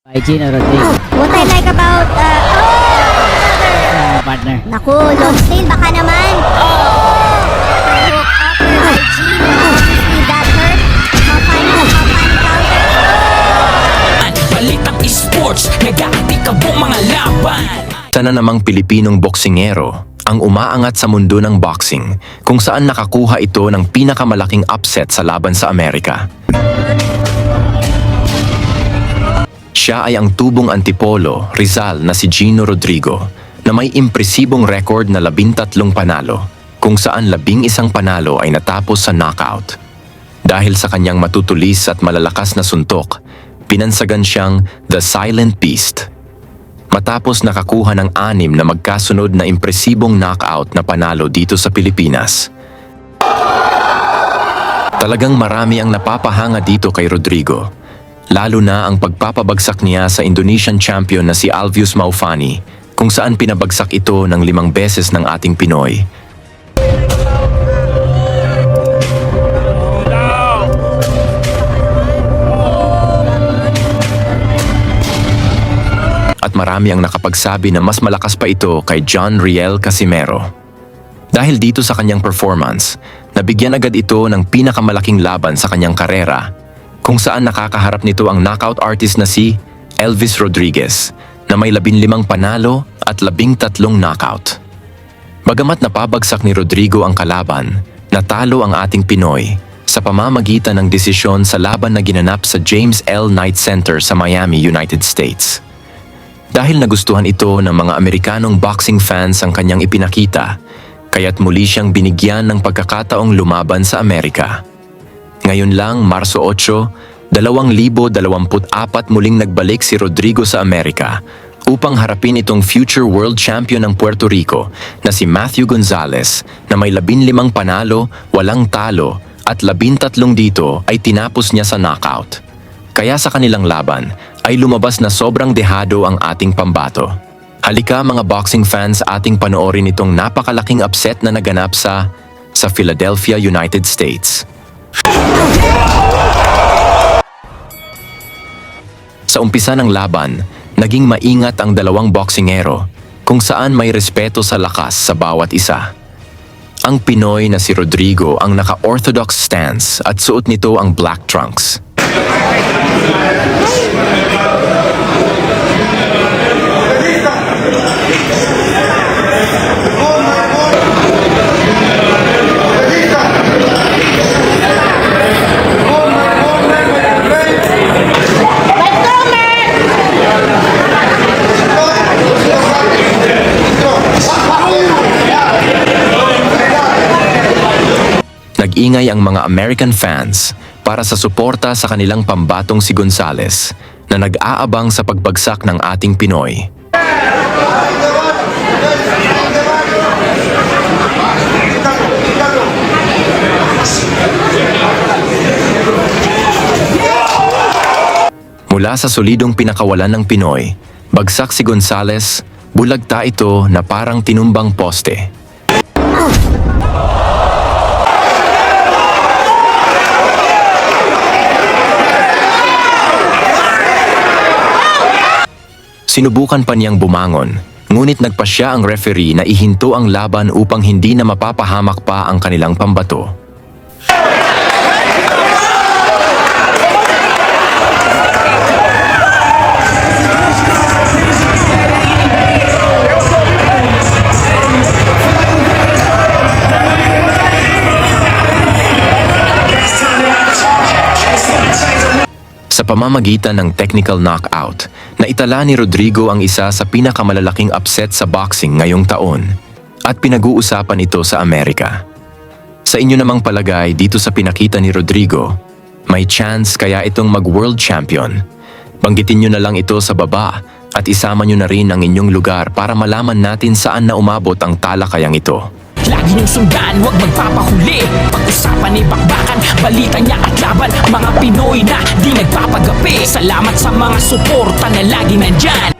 By Gino Rodriguez, What I like about, partner. naku, long tail, baka naman. Hook upper by Gino. Obviously, that hurt. Mapani counter. Balitang esports, nag-aatikabong mga laban. Isa na namang Pilipinong boksingero ang umaangat sa mundo ng boxing kung saan nakakuha ito ng pinakamalaking upset sa laban sa Amerika. Siya ay ang tubong antipolo, Rizal na si Gino Rodrigo na may impresibong record na 13 panalo kung saan 11 panalo ay natapos sa knockout. Dahil sa kanyang matutulis at malalakas na suntok, pinansagan siyang The Silent Beast. Matapos nakakuha ng 6 na magkasunod na impresibong knockout na panalo dito sa Pilipinas. Talagang marami ang napapahanga dito kay Rodrigo, lalo na ang pagpapabagsak niya sa Indonesian champion na si Alvius Maufani kung saan pinabagsak ito ng 5 beses ng ating Pinoy. At marami ang nakapagsabi na mas malakas pa ito kay John Riel Casimero. Dahil dito sa kanyang performance, nabigyan agad ito ng pinakamalaking laban sa kanyang karera, kung saan nakakaharap nito ang knockout artist na si Elvis Rodriguez na may 15 panalo at 13 knockout. Bagamat napabagsak ni Rodrigo ang kalaban, natalo ang ating Pinoy sa pamamagitan ng desisyon sa laban na ginanap sa James L. Knight Center sa Miami, United States. Dahil nagustuhan ito ng mga Amerikanong boxing fans ang kanyang ipinakita, kaya't muli siyang binigyan ng pagkakataong lumaban sa Amerika. Ngayon lang, Marso 8, 2024 muling nagbalik si Rodrigo sa Amerika upang harapin itong future world champion ng Puerto Rico na si Matthew Gonzalez na may 15 panalo, walang talo at 13 dito ay tinapos niya sa knockout. Kaya sa kanilang laban ay lumabas na sobrang dehado ang ating pambato. Halika mga boxing fans, ating panoorin itong napakalaking upset na naganap sa Philadelphia, United States. Sa umpisa ng laban, naging maingat ang dalawang boksingero kung saan may respeto sa lakas sa bawat isa. Ang Pinoy na si Rodrigo ang naka-orthodox stance at suot nito ang black trunks. Nag-ingay ang mga American fans para sa suporta sa kanilang pambatong si Gonzalez na nag-aabang sa pagbagsak ng ating Pinoy. Mula sa solidong pinakawalan ng Pinoy, bagsak si Gonzalez, bulagta ito na parang tinumbang poste. Sinubukan pa niyang bumangon, ngunit nagpasya ang referee na ihinto ang laban upang hindi na mapapahamak pa ang kanilang pambato. Sa pamamagitan ng technical knockout, naitala ni Rodrigo ang isa sa pinakamalalaking upset sa boxing ngayong taon at pinag-uusapan ito sa Amerika. Sa inyo namang palagay dito sa pinakita ni Rodrigo, may chance kaya itong mag-world champion? Banggitin nyo na lang ito sa baba at isama nyo na rin ang inyong lugar para malaman natin saan na umabot ang talakayang ito. Lagi niyong sundan, huwag magpapahuli. Pag-usapan ni bakbakan, balita niya at laban. Mga Pinoy na di nagpapagapi. Salamat sa mga suporta na lagi nandyan.